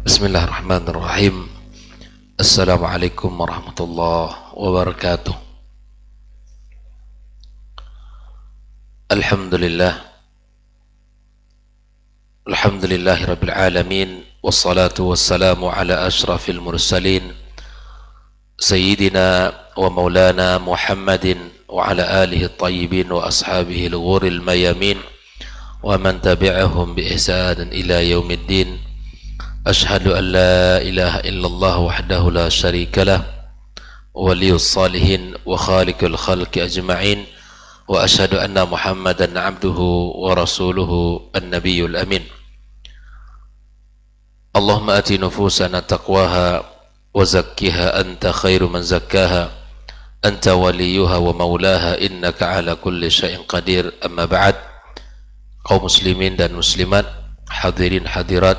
Bismillahirrahmanirrahim. Assalamualaikum warahmatullahi wabarakatuh. Alhamdulillah. Alhamdulillahi rabbil alamin. Wassalatu wassalamu ala ashrafil mursalin Sayyidina wa maulana Muhammadin wa ala alihi tayyibin wa ashabihi al-ghuril mayamin wa man tabi'ahum bi ihsanin ila yaumiddin. Ashhadu an la ilaha illallah wahdahu la syarika lah waliyus salihin wa khaliqul khalqi ajma'in wa ashhadu anna Muhammadan abduhu wa rasuluhu an-nabiyyul amin. Allahumma ati nufusana taqwaha wa zakkiha anta khairu man zakkaha anta waliyuha wa maulaha innaka ala kulli syai'in qadir. Amma ba'd. Kaum muslimin dan muslimat, hadirin hadirat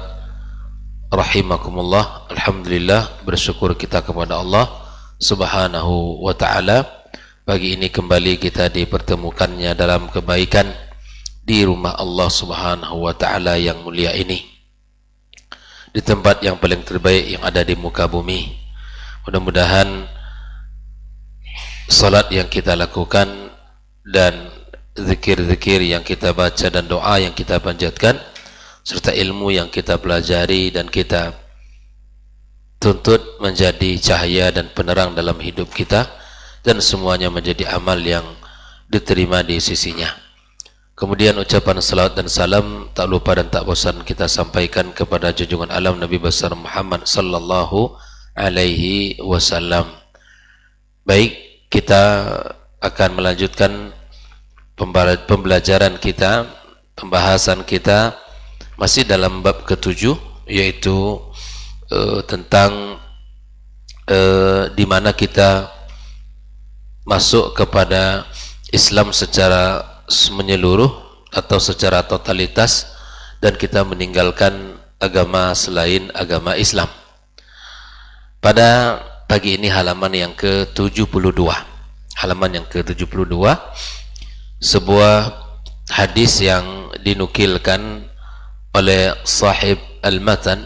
rahimakumullah. Alhamdulillah, bersyukur kita kepada Allah subhanahu wa ta'ala. Pagi ini kembali kita dipertemukannya dalam kebaikan di rumah Allah subhanahu wa ta'ala yang mulia ini, di tempat yang paling terbaik yang ada di muka bumi. Mudah-mudahan salat yang kita lakukan dan zikir-zikir yang kita baca dan doa yang kita panjatkan serta ilmu yang kita pelajari dan kita tuntut menjadi cahaya dan penerang dalam hidup kita, dan semuanya menjadi amal yang diterima di sisinya. Kemudian ucapan salawat dan salam tak lupa dan tak bosan kita sampaikan kepada junjungan alam Nabi besar Muhammad sallallahu alaihi wasallam. Baik, kita akan melanjutkan pembelajaran kita, pembahasan kita masih dalam bab ke-7, yaitu tentang di mana kita masuk kepada Islam secara menyeluruh atau secara totalitas, dan kita meninggalkan agama selain agama Islam. Pada pagi ini halaman yang ke-72, sebuah hadis yang dinukilkan oleh sahib al-matan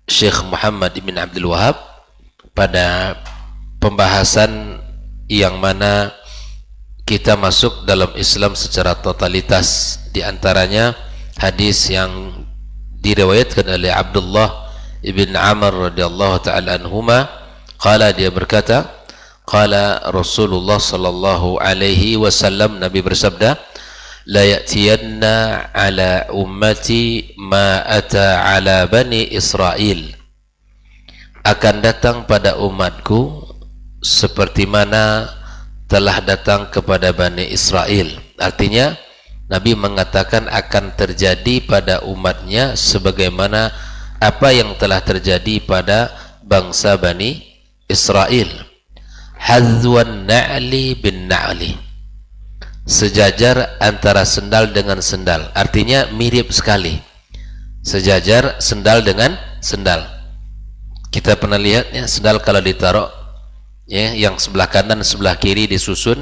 Syekh Muhammad bin Abdul Wahab pada pembahasan yang mana kita masuk dalam Islam secara totalitas. Di antaranya hadis yang diriwayatkan oleh Abdullah ibn Amr radhiyallahu ta'ala anhuma, qala, dia berkata, qala Rasulullah sallallahu alaihi wasallam, Nabi bersabda, la ya'tiyanna ala ummati ma ata ala bani Israel, akan datang pada umatku seperti mana telah datang kepada Bani Israel. Artinya Nabi mengatakan akan terjadi pada umatnya sebagaimana apa yang telah terjadi pada bangsa Bani Israel. Hadzwan na'li bin na'li, sejajar antara sendal dengan sendal. Artinya mirip sekali, sejajar sendal dengan sendal. Kita pernah lihat ya, sendal kalau ditaruh ya, yang sebelah kanan sebelah kiri disusun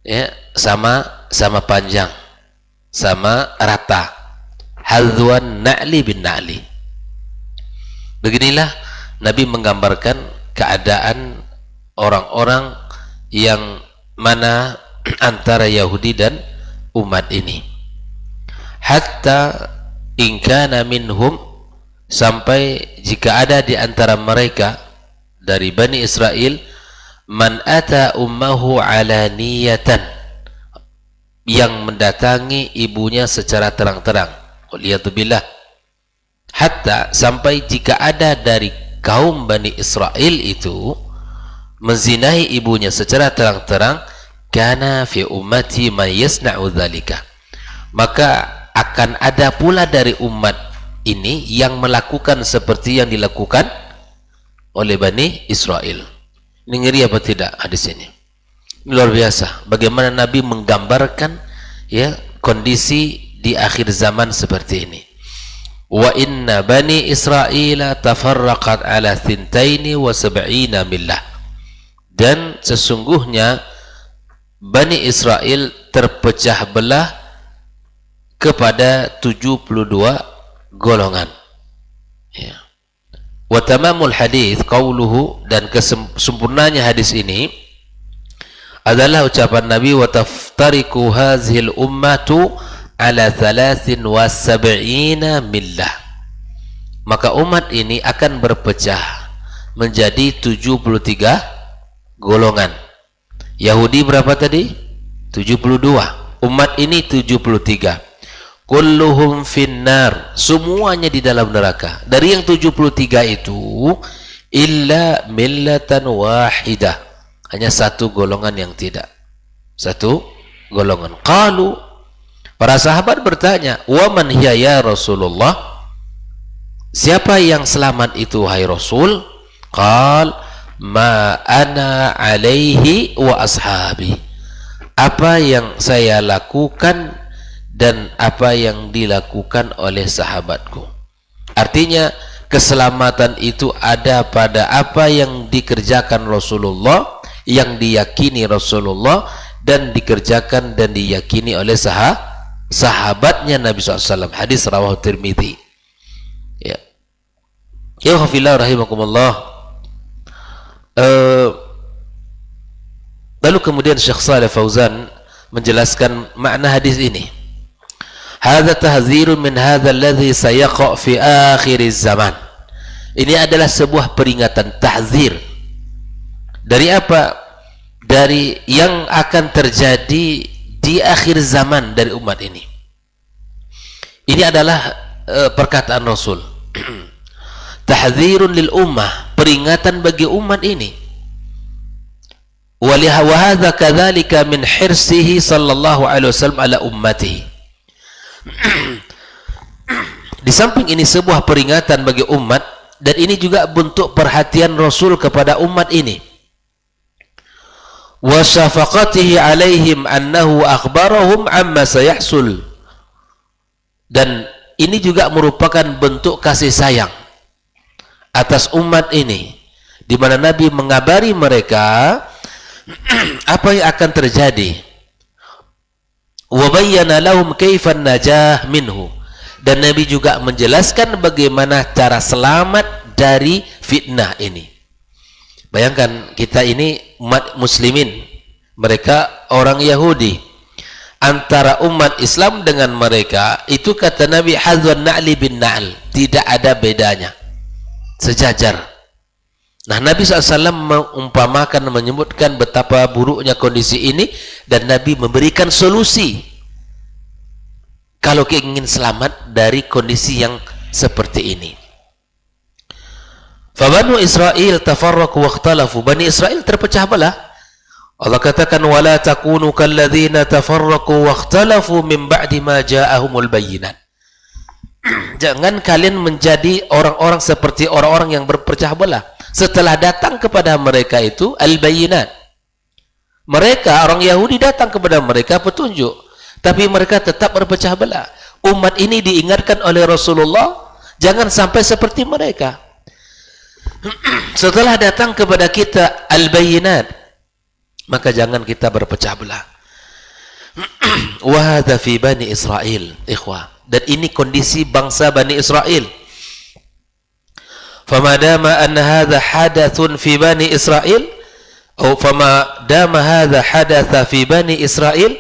ya, sama panjang, sama rata. Hadzwan na'li bin na'li. Beginilah Nabi menggambarkan keadaan orang-orang yang mana antara Yahudi dan umat ini. Hatta in kana minhum, sampai jika ada di antara mereka dari Bani Israel, man ata ummahu alaniyatan, yang mendatangi ibunya secara terang-terang. Waliyatubillah. Hatta, sampai jika ada dari kaum Bani Israel itu menzinahi ibunya secara terang-terang, kana fi ummati man yasna'u dzalika, maka akan ada pula dari umat ini yang melakukan seperti yang dilakukan oleh Bani Israel. Ini ngeri apa tidak hadis ini? Ini luar biasa bagaimana Nabi menggambarkan ya kondisi di akhir zaman seperti ini. Wa inna Bani Israel tafarraqat ala 72 millah, dan sesungguhnya Bani Israel terpecah belah kepada 72 golongan. Ya. Wa tamamul hadis qauluhu, dan kesempurnanya hadis ini adalah ucapan Nabi, wa taftariku hazhil ummatu ala 73 millah. Maka umat ini akan berpecah menjadi 73 golongan. Yahudi berapa tadi? 72. Umat ini 73. Kulluhum finnar, semuanya di dalam neraka. Dari yang 73 itu illa millatan wahidah, hanya satu golongan yang tidak. Satu golongan. Qalu, para sahabat bertanya, wa man hiya ya Rasulullah? Siapa yang selamat itu wahai Rasul? Qal ma ana alaihi wa ashabi, apa yang saya lakukan dan apa yang dilakukan oleh sahabatku. Artinya keselamatan itu ada pada apa yang dikerjakan Rasulullah, yang diyakini Rasulullah, dan dikerjakan dan diyakini oleh sahabatnya Nabi SAW. Hadis rawahu Tirmidzi. Ya, ya khafillah rahimakumullah. Lalu kemudian Syekh Shalih Fauzan menjelaskan makna hadis ini. Hadza tahdzirun min hadzal ladzi sayaqa fi akhir zaman. Ini adalah sebuah peringatan, tahzir. Dari apa? Dari yang akan terjadi di akhir zaman dari umat ini. Ini adalah perkataan Rasul. Tahdzirun lil ummah, peringatan bagi umat ini. Wa hadza kadzalika min hirsihi sallallahu alaihi wasallam ala ummatihi. Di samping ini sebuah peringatan bagi umat, dan ini juga bentuk perhatian Rasul kepada umat ini. Wa syafaqatihi alaihim annahu akhbarahum amma sayahsul. Dan ini juga merupakan bentuk kasih sayang atas umat ini, di mana Nabi mengabari mereka apa yang akan terjadi. Wa bayyana lahum kaifan najah minhu, dan Nabi juga menjelaskan bagaimana cara selamat dari fitnah ini. Bayangkan kita ini umat muslimin, mereka orang Yahudi. Antara umat Islam dengan mereka itu kata Nabi hadzwan na'li bin na'l, tidak ada bedanya, sejajar. Nah, Nabi SAW mengumpamakan, menyebutkan betapa buruknya kondisi ini, dan Nabi memberikan solusi kalau ingin selamat dari kondisi yang seperti ini. Fabanu Israel tafarraqu wa ikhtalafu, Bani Israel terpecah belah. Allah katakan wala takunu kalladzina tafarraqu wa ikhtalafu min ba'di ma ja'ahumul bayyinat. Jangan kalian menjadi orang-orang seperti orang-orang yang berpecah belah setelah datang kepada mereka itu al-bayyinat. Mereka orang Yahudi datang kepada mereka petunjuk, tapi mereka tetap berpecah belah. Umat ini diingatkan oleh Rasulullah jangan sampai seperti mereka. Setelah datang kepada kita al-bayyinat, maka jangan kita berpecah belah. Wa hadza fi bani Israil, ikhwah. Dan ini kondisi bangsa Bani Israel. Fama dama anna hadza hadathun fi bani Israel, atau fama dama hadza hadatha fi bani Israel,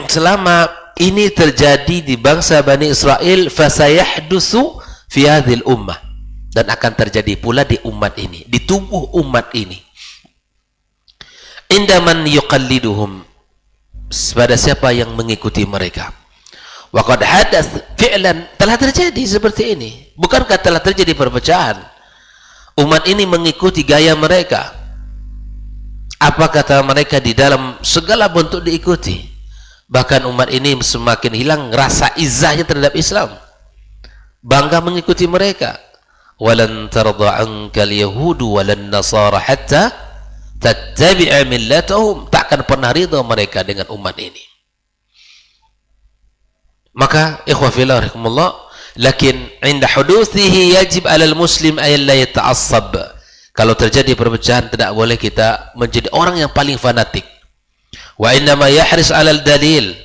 selama ini terjadi di bangsa Bani Israel, fasayahdusu fi hadhil ummah, dan akan terjadi pula di umat ini, di tubuh umat ini. Indaman yuqalliduhum, pada siapa yang mengikuti mereka. Waqad hadath fi'lan, telah terjadi seperti ini. Bukankah telah terjadi perpecahan? Umat ini mengikuti gaya mereka. Apa kata mereka di dalam segala bentuk diikuti. Bahkan umat ini semakin hilang rasa izzahnya terhadap Islam. Bangga mengikuti mereka. Walan tarda ankal yahudu walan nasara hatta tattabi'a millatahum. Takkan pernah ridha mereka dengan umat ini. Maka ikhwah fillah rahimakumullah, lakin inda huduthihi yajib 'alal muslim ay la yata'assab. Kalau terjadi perpecahan tidak boleh kita menjadi orang yang paling fanatik. Wa innama yahris 'alal dalil.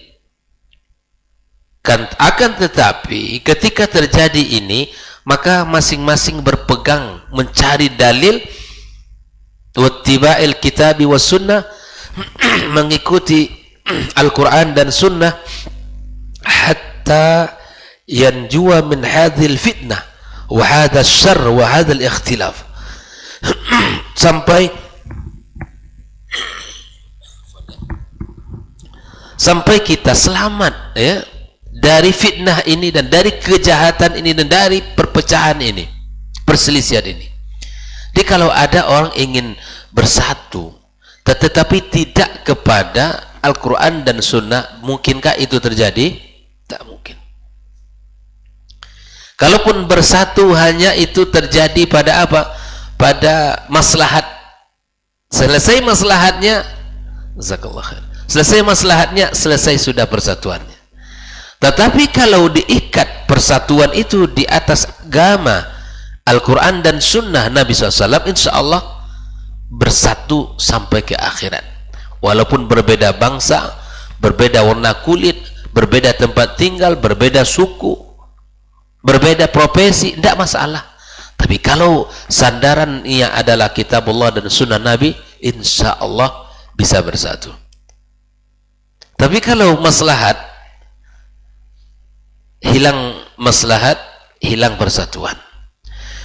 Akan tetapi ketika terjadi ini, maka masing-masing berpegang mencari dalil wattiba'il kitabi was sunnah, mengikuti Al-Quran dan sunnah, hatta yanjuwa min hadhil fitnah wa hadha syarr wa hadha al-ikhtilaf, sampai kita selamat ya dari fitnah ini dan dari kejahatan ini dan dari perpecahan ini, perselisihan ini. Jadi kalau ada orang ingin bersatu tetapi tidak kepada Al-Quran dan Sunnah, mungkinkah itu terjadi? Tak mungkin. Kalaupun bersatu hanya itu terjadi pada apa? Pada maslahat. Selesai maslahatnya, jazakallah khair. Selesai maslahatnya, selesai sudah persatuannya. Tetapi kalau diikat persatuan itu di atas agama Al-Quran dan Sunnah Nabi SAW, insya Allah bersatu sampai ke akhirat. Walaupun berbeda bangsa, berbeda warna kulit, berbeda tempat tinggal, berbeda suku, berbeda profesi, tidak masalah. Tapi kalau sandarannya adalah kitabullah dan Sunnah Nabi, insya Allah bisa bersatu. Tapi kalau maslahat, hilang maslahat, hilang persatuan.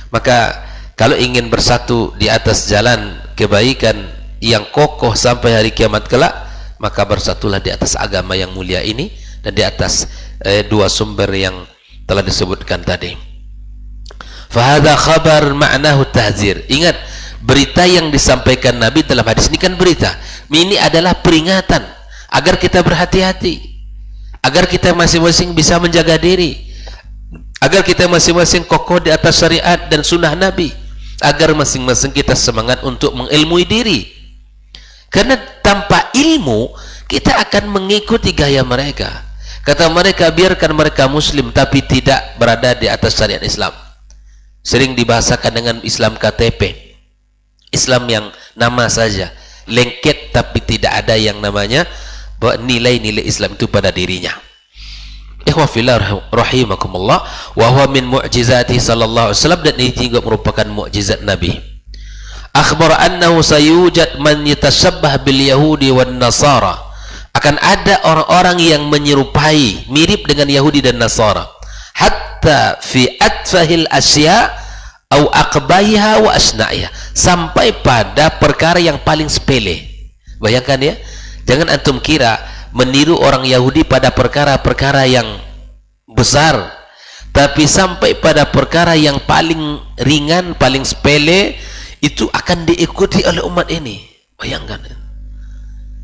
Maka kalau ingin bersatu di atas jalan kebaikan yang kokoh sampai hari kiamat kelak, maka bersatulah di atas agama yang mulia ini dan di atas dua sumber yang telah disebutkan tadi. Fahadha khabar ma'nahu tahzir. Ingat, berita yang disampaikan Nabi dalam hadis ini kan berita. Ini adalah peringatan agar kita berhati-hati, agar kita masing-masing bisa menjaga diri, agar kita masing-masing kokoh di atas syariat dan sunnah Nabi, agar masing-masing kita semangat untuk mengilmui diri. Karena tanpa ilmu kita akan mengikuti gaya mereka. Kata mereka, biarkan mereka muslim tapi tidak berada di atas syariat Islam. Sering dibahasakan dengan Islam KTP, Islam yang nama saja, lengket tapi tidak ada yang namanya bahwa nilai-nilai Islam itu pada dirinya. Ikhwah fillah rahimakumullah, wa huwa min mu'jizati sallallahu alaihi wasallam, dan ini juga merupakan mukjizat Nabi. Akhbar annahu sayujad man yatashabbah bil yahudi wan nasara, akan ada orang-orang yang menyerupai, mirip dengan Yahudi dan Nasara, hatta fi atfahil asya au aqbaiha wa asna'iha, sampai pada perkara yang paling sepele. Bayangkan ya, jangan antum kira meniru orang Yahudi pada perkara-perkara yang besar, tapi sampai pada perkara yang paling ringan, paling sepele itu akan diikuti oleh umat ini. Bayangkan.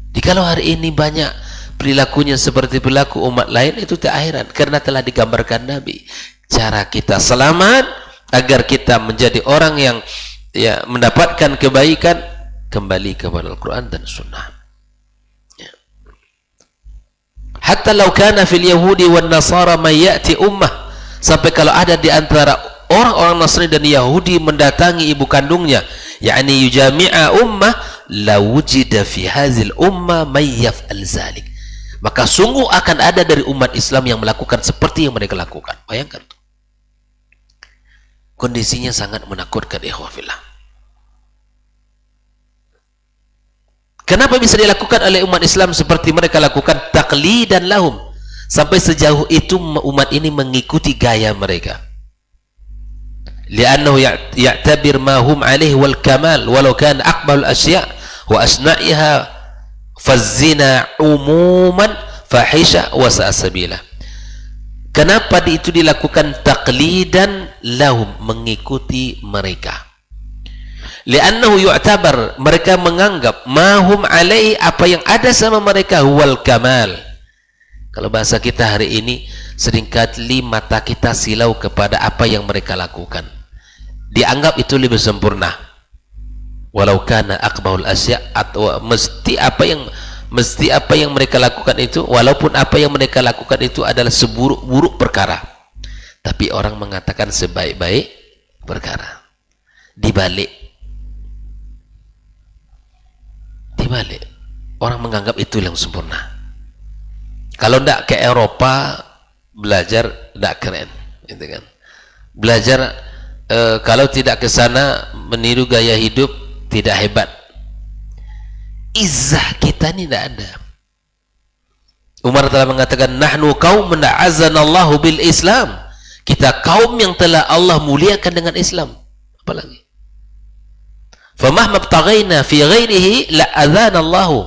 Jikalau hari ini banyak perilakunya seperti perilaku umat lain, itu tak heran, karena telah digambarkan Nabi cara kita selamat agar kita menjadi orang yang ya mendapatkan kebaikan, kembali kepada Al-Quran dan Sunnah. Hatta law kana fil yahudi wan nasara man ya'ti ummah, sampai kalau ada di antara orang-orang Nasrani dan Yahudi mendatangi ibu kandungnya, yakni yujami'a ummah, la wujida fi hazil ummah may yaf'al zalik, maka sungguh akan ada dari umat Islam yang melakukan seperti yang mereka lakukan. Bayangkan tuh. Kondisinya sangat menakutkan, ikhwah fillah. Kenapa bisa dilakukan oleh umat Islam seperti mereka lakukan? Taqlidan lahum, sampai sejauh itu umat ini mengikuti gaya mereka. Li'annahu ya'tabir ma hum alaihi wal kamal walau kana aqbal asya' wa asna'iha fazina umuman fahisha wa sa'asabila. Kenapa itu dilakukan taqlidan lahum, mengikuti mereka? Li'annahu yu'tabar, mereka menganggap mahum alaihi, apa yang ada sama mereka, wal kamal. Kalau bahasa kita hari ini, seringkali mata kita silau kepada apa yang mereka lakukan, dianggap itu lebih sempurna. Walau kana aqbahul asya', atau mesti apa yang mereka lakukan itu, walaupun apa yang mereka lakukan itu adalah seburuk-buruk perkara, tapi orang mengatakan sebaik-baik perkara. Dibalik orang menganggap itu yang sempurna. Kalau tidak ke Eropa belajar tidak keren, gitu kan. Belajar kalau tidak ke sana meniru gaya hidup tidak hebat. Izzah kita ini tidak ada. Umar telah mengatakan, nahnu qaumun a'azzanallahu bil Islam. Kita kaum yang telah Allah muliakan dengan Islam. Apalagi? Famahma btaghaina fi ghairihi la adzanallahu.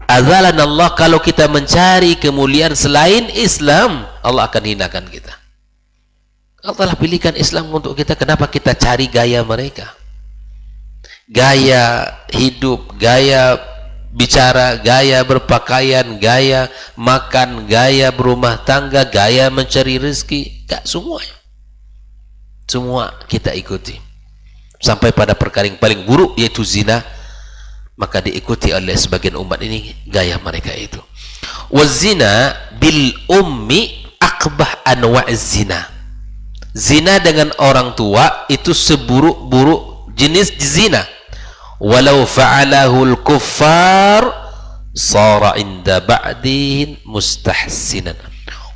Adzanallah, kalau kita mencari kemuliaan selain Islam, Allah akan hinakan kita. Allah telah pilihkan Islam untuk kita. Kenapa kita cari gaya mereka? Gaya hidup, gaya bicara, gaya berpakaian, gaya makan, gaya berumah tangga, gaya mencari rezeki. Gak semuanya. Semua kita ikuti. Sampai pada perkara yang paling buruk, yaitu zina, maka diikuti oleh sebagian umat ini gaya mereka itu. Wazina bil ummi akbah anwa'iz zina. Zina dengan orang tua itu seburuk-buruk jenis zina. Walau fa'alahul kuffar sara inda ba'dihin mustahsinan.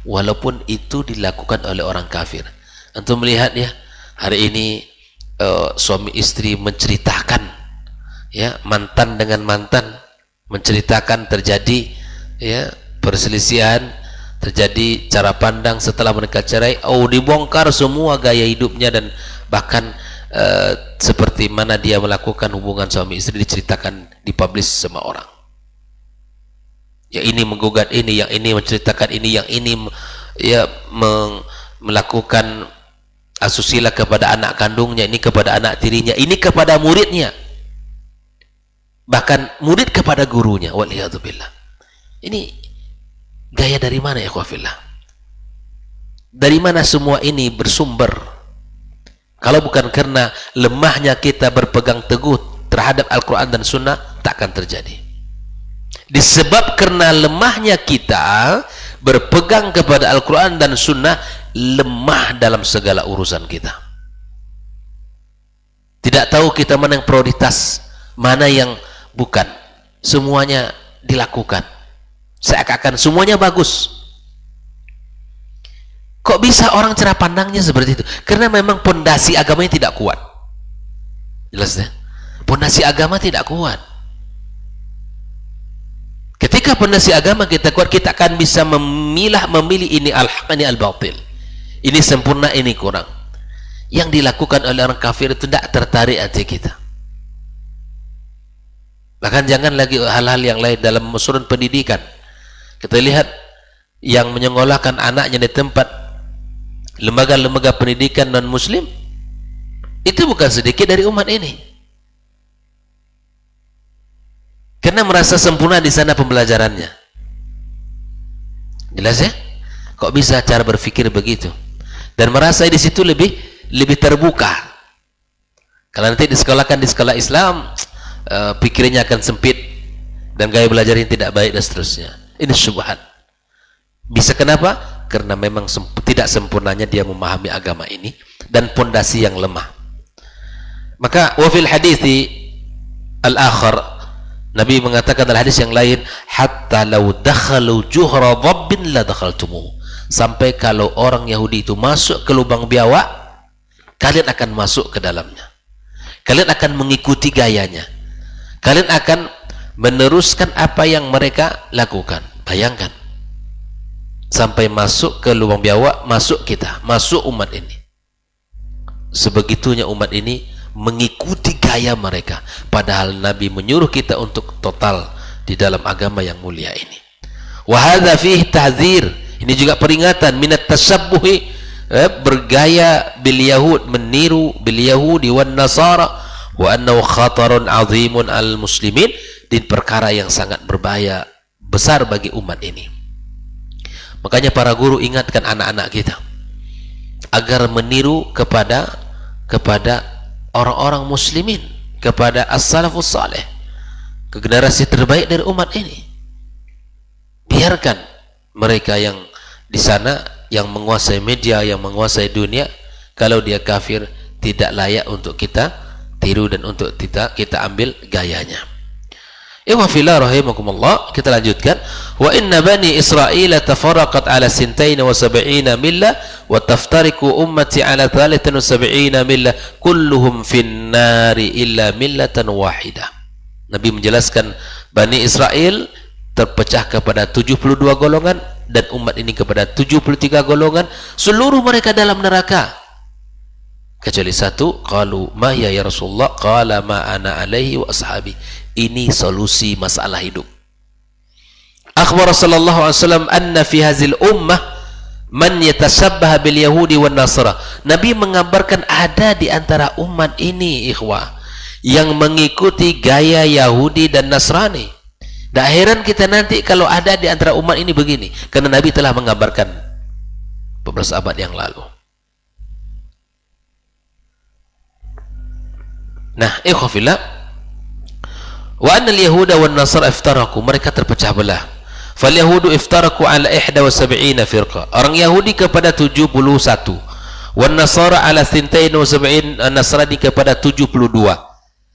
Walaupun itu dilakukan oleh orang kafir. Antum melihat ya, hari ini suami istri menceritakan ya, mantan dengan mantan menceritakan terjadi ya perselisihan, terjadi cara pandang setelah mereka cerai. Oh, dibongkar semua gaya hidupnya, dan bahkan seperti mana dia melakukan hubungan suami istri diceritakan, dipublish sama orang. Yang ini menggugat ini, yang ini menceritakan ini, yang ini ya melakukan asusila kepada anak kandungnya, ini kepada anak tirinya, ini kepada muridnya, bahkan murid kepada gurunya. Waliyadzubillah. Ini gaya dari mana ya ikhwafillah? Dari mana semua ini bersumber? Kalau bukan karena lemahnya kita berpegang teguh terhadap Al-Quran dan Sunnah, tak akan terjadi. Disebab karena lemahnya kita berpegang kepada Al-Quran dan Sunnah, lemah dalam segala urusan kita. Tidak tahu kita mana yang prioritas, mana yang bukan. Semuanya dilakukan. Seakan-akan semuanya bagus. Kok bisa orang cara pandangnya seperti itu? Karena memang pondasi agamanya tidak kuat. Jelas ya? Pondasi agama tidak kuat. Ketika pondasi agama kita kuat, kita akan bisa memilih ini al-haq, ini al-batil. Ini sempurna, ini kurang. Yang dilakukan oleh orang kafir itu tidak tertarik hati kita. Bahkan jangan lagi hal-hal yang lain dalam urusan pendidikan. Kita lihat yang menyekolahkan anaknya di tempat lembaga-lembaga pendidikan non-muslim, itu bukan sedikit dari umat ini. Karena merasa sempurna di sana pembelajarannya. Jelas ya? Kok bisa cara berpikir begitu? Dan merasa di situ lebih terbuka. Kalau nanti disekolahkan di sekolah Islam, pikirnya akan sempit dan gaya belajarnya tidak baik dan seterusnya. Ini syubhat. Bisa kenapa? Karena memang tidak sempurnanya dia memahami agama ini dan pondasi yang lemah. Maka wafil hadithi al-akhar, Nabi mengatakan dalam hadis yang lain, hatta law dakhalu juhra dhabbin la dakhaltumuh. Sampai kalau orang Yahudi itu masuk ke lubang biawak, kalian akan masuk ke dalamnya. Kalian akan mengikuti gayanya. Kalian akan meneruskan apa yang mereka lakukan. Bayangkan. Sampai masuk ke lubang biawak, masuk kita, masuk umat ini. Sebegitunya umat ini mengikuti gaya mereka, padahal Nabi menyuruh kita untuk total di dalam agama yang mulia ini. Wa hadza fihi tahdzir, ini juga peringatan minat tasabbuhi, bergaya bil yahud, meniru bil yahudi wan nasara, wa annahu khatarun azimun al muslimin, di perkara yang sangat berbahaya besar bagi umat ini. Makanya para guru ingatkan anak-anak kita agar meniru kepada orang-orang muslimin, kepada as-salafus salih, ke generasi terbaik dari umat ini. Biarkan mereka yang di sana, yang menguasai media, yang menguasai dunia, kalau dia kafir tidak layak untuk kita tiru dan untuk kita ambil gayanya. Ikhwafillah rahimakumullah, kita lanjutkan. Wa inna bani Israil tafarraqat ala sintain wa sab'ina millah wa taftariku ummati ala 73 millah kulluhum fin nari illa millatan wahidah. Nabi menjelaskan Bani Israel terpecah kepada 72 golongan dan umat ini kepada 73 golongan, seluruh mereka dalam neraka kecuali satu. Qalu ma ya Rasulullah, qala ma ana alaihi wa ashabi. Ini solusi masalah hidup. Akhbar sallallahu alaihi wasallam anna fi hazil ummah man yatashabbaha bil yahudi wan nasara. Nabi mengabarkan ada di antara umat ini ikhwah yang mengikuti gaya Yahudi dan Nasrani. Tak heran kita nanti kalau ada di antara umat ini begini, karena Nabi telah mengabarkan beberapa abad yang lalu. Nah, ikhwafillah, wa anna al-yahuda wan nasara iftaraku, mereka terpecah belah. Fal yahudu iftaraku ala 71 firqa, orang Yahudi kepada 71, wan nasara ala 72, Nasrani kepada 72.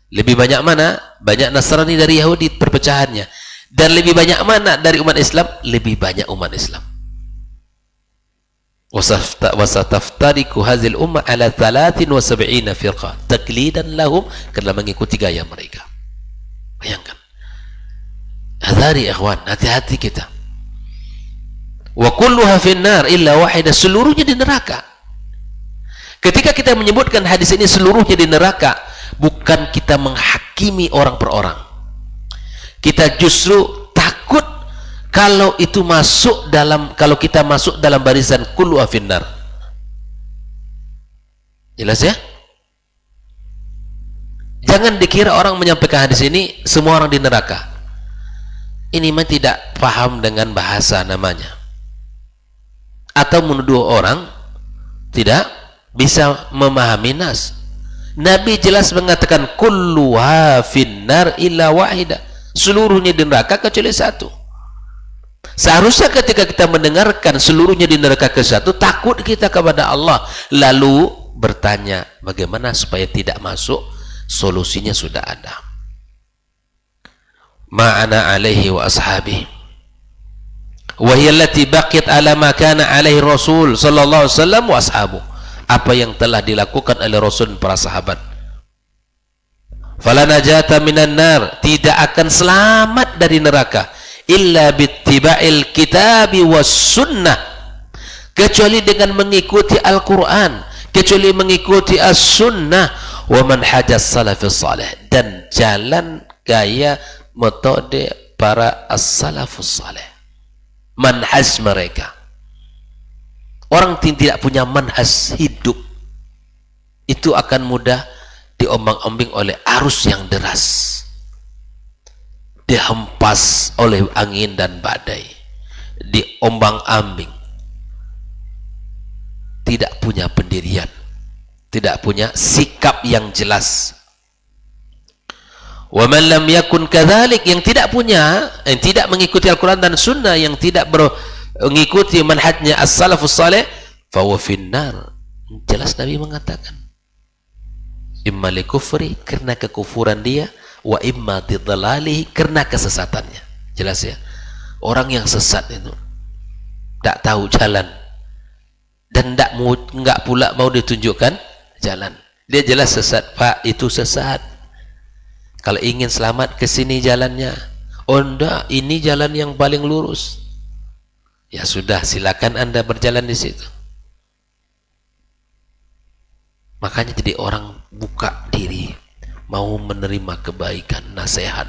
Lebih banyak mana? Banyak Nasrani dari Yahudi perpecahannya. Dan lebih banyak mana dari umat Islam? Lebih banyak umat Islam. Wasataftariku hazil ummah ala 73 firqa taklidan lahum, karena mengikuti gaya mereka. Bayangkan. Hadari ikhwan, hati-hati kita. Wa kulluha finnar illa wahidah, seluruhnya di neraka. Ketika kita menyebutkan hadis ini seluruhnya di neraka, bukan kita menghakimi orang per orang. Kita justru takut kalau itu masuk dalam, kalau kita masuk dalam barisan kulluha finnar. Jelas ya? Jangan dikira orang menyampaikan hadis ini semua orang di neraka. Ini mah tidak paham dengan bahasa namanya, atau menuduh orang tidak bisa memahami nas. Nabi jelas mengatakan kulluha finnar illa wahidah, seluruhnya di neraka kecuali satu. Seharusnya ketika kita mendengarkan seluruhnya di neraka ke satu, takut kita kepada Allah, lalu bertanya bagaimana supaya tidak masuk. Solusinya sudah ada. Ma'ana alaihi wa ashabi wa hiya allati baqiyat ala ma kana alaihi Rasul sallallahu alaihi wasallam wa ashabu, apa yang telah dilakukan oleh Rasul dan para sahabat. Fala najata minan nar, tidak akan selamat dari neraka illa bittiba'il kitabi was sunnah, kecuali dengan mengikuti Al-Quran, kecuali mengikuti as-sunnah, wa manhajas salafus salih, dan jalan gaya metode para as-salafus salih, manhaj mereka. Orang tidak punya manhaj hidup itu akan mudah diombang-ambing oleh arus yang deras, dihempas oleh angin dan badai, diombang-ambing, tidak punya pendirian, tidak punya sikap yang jelas. Wa man lam yakun kadzalik, yang tidak punya, yang tidak mengikuti Al-Quran dan Sunnah, yang tidak mengikuti manhajnya as-salafus salih, fa huwa finnar. Jelas Nabi mengatakan imma li kufri, karena kekufuran dia, wa imma tidlalihi, karena kesesatannya. Jelas ya, orang yang sesat itu tak tahu jalan dan enggak pula mau ditunjukkan jalan. Dia jelas sesat, Pak, itu sesat. Kalau ingin selamat ke sini jalannya. Oh enggak, ini jalan yang paling lurus. Ya sudah, silakan Anda berjalan di situ. Makanya jadi orang buka diri, mau menerima kebaikan, nasihat.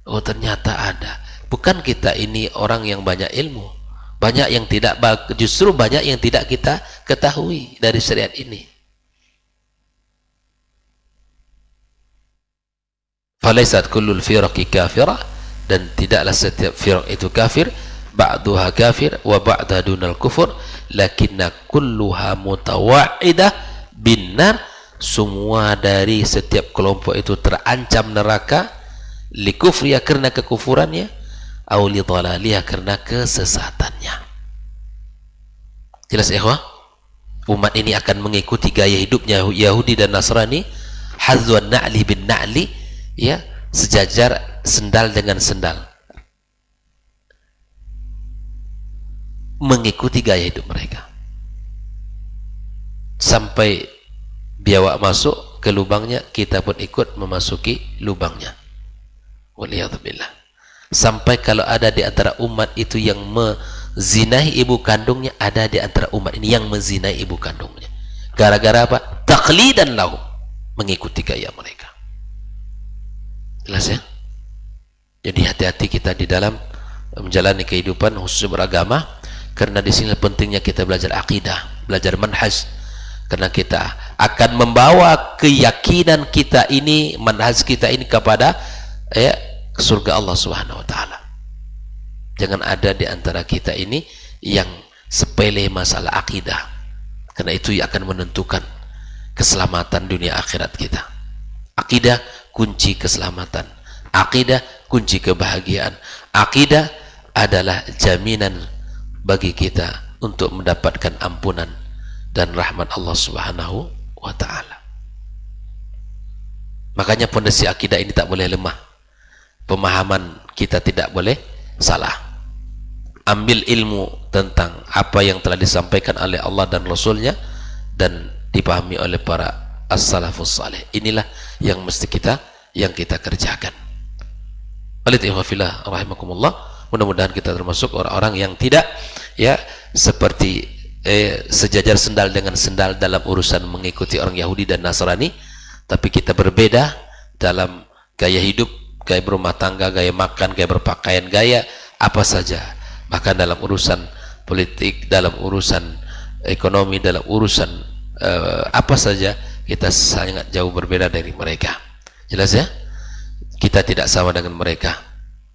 Oh ternyata ada. Bukan kita ini orang yang banyak ilmu, banyak yang tidak, justru banyak yang tidak kita ketahui dari syariat ini. Falaisat kullul firaqi kafirah, dan tidaklah setiap firaq itu kafir, ba'duha kafir wa ba'da dunal kufur, lakinna kulluha mutawa'idah binnar, semua dari setiap kelompok itu terancam neraka, likufriya, karena kekufurannya, au lidhalaliha, karena kesesatannya. Jelas ikhwah? Umat ini akan mengikuti gaya hidupnya Yahudi dan Nasrani, hazwan na'li bin na'li, ya, sejajar sendal dengan sendal, mengikuti gaya hidup mereka sampai biawak masuk ke lubangnya, kita pun ikut memasuki lubangnya. Waliyadzubillah. Sampai kalau ada di antara umat itu yang menzinahi ibu kandungnya, ada di antara umat ini yang menzinahi ibu kandungnya. Gara-gara apa? Taqlidan lahu, mengikuti gaya mereka. Jelas ya? Jadi hati-hati kita di dalam menjalani kehidupan khusus beragama, karena di sini pentingnya kita belajar akidah, belajar manhaj, karena kita akan membawa keyakinan kita ini, manhaj kita ini kepada surga Allah Subhanahu wa taala. Jangan ada di antara kita ini yang sepele masalah akidah, karena itu yang akan menentukan keselamatan dunia akhirat kita. Akidah kunci keselamatan, akidah kunci kebahagiaan, akidah adalah jaminan bagi kita untuk mendapatkan ampunan dan rahmat Allah Subhanahu wa ta'ala. Makanya pondasi akidah ini tak boleh lemah. Pemahaman kita tidak boleh salah. Ambil ilmu tentang apa yang telah disampaikan oleh Allah dan Rasulnya dan dipahami oleh para as-salafus salih. Inilah yang mesti kita kerjakan. Walidhillah rahimakumullah. Mudah-mudahan kita termasuk orang-orang yang tidak seperti sejajar sendal dengan sendal dalam urusan mengikuti orang Yahudi dan Nasrani, tapi kita berbeda dalam gaya hidup, gaya berumah tangga, gaya makan, gaya berpakaian, gaya apa saja, bahkan dalam urusan politik, dalam urusan ekonomi, dalam urusan apa saja, kita sangat jauh berbeda dari mereka. Jelas ya? Kita tidak sama dengan mereka,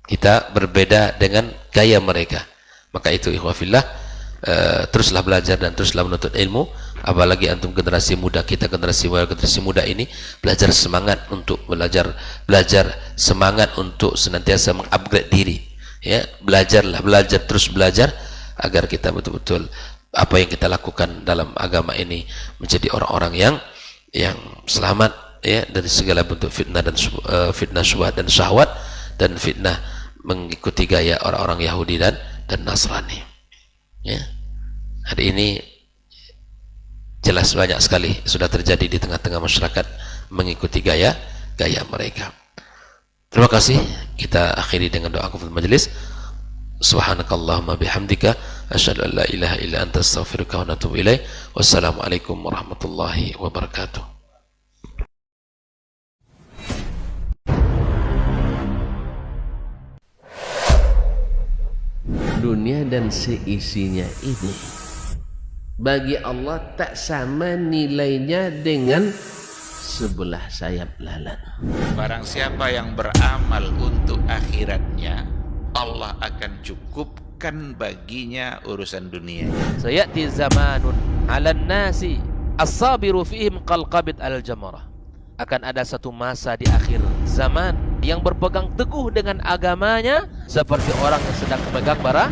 kita berbeda dengan gaya mereka. Maka itu ikhwafillah, teruslah belajar dan teruslah menuntut ilmu. Apalagi antum generasi muda, kita generasi muda ini belajar semangat untuk belajar semangat untuk senantiasa mengupgrade diri, ya. Belajar terus belajar agar kita betul-betul apa yang kita lakukan dalam agama ini menjadi orang-orang yang selamat, ya, dari segala bentuk fitnah dan fitnah syubhat dan syahwat dan fitnah mengikuti gaya orang-orang Yahudi dan Nasrani. Ya, hari ini jelas banyak sekali sudah terjadi di tengah-tengah masyarakat mengikuti gaya mereka. Terima kasih. Kita akhiri dengan doa kafaratul majelis. Subhanakallahumma bihamdika asyhadu an la ilaha illa anta astaghfiruka wa atubu ilaik. Wassalamualaikum warahmatullahi wabarakatuh. Dunia dan seisinya ini bagi Allah tak sama nilainya dengan sebelah sayap lalat. Barang siapa yang beramal untuk akhiratnya, Allah akan cukupkan baginya urusan dunia. Sayati zamanun 'alan nasi as-sabiru fihim qalqabit al-jamarah. Akan ada satu masa di akhir zaman yang berpegang teguh dengan agamanya seperti orang yang sedang memegang bara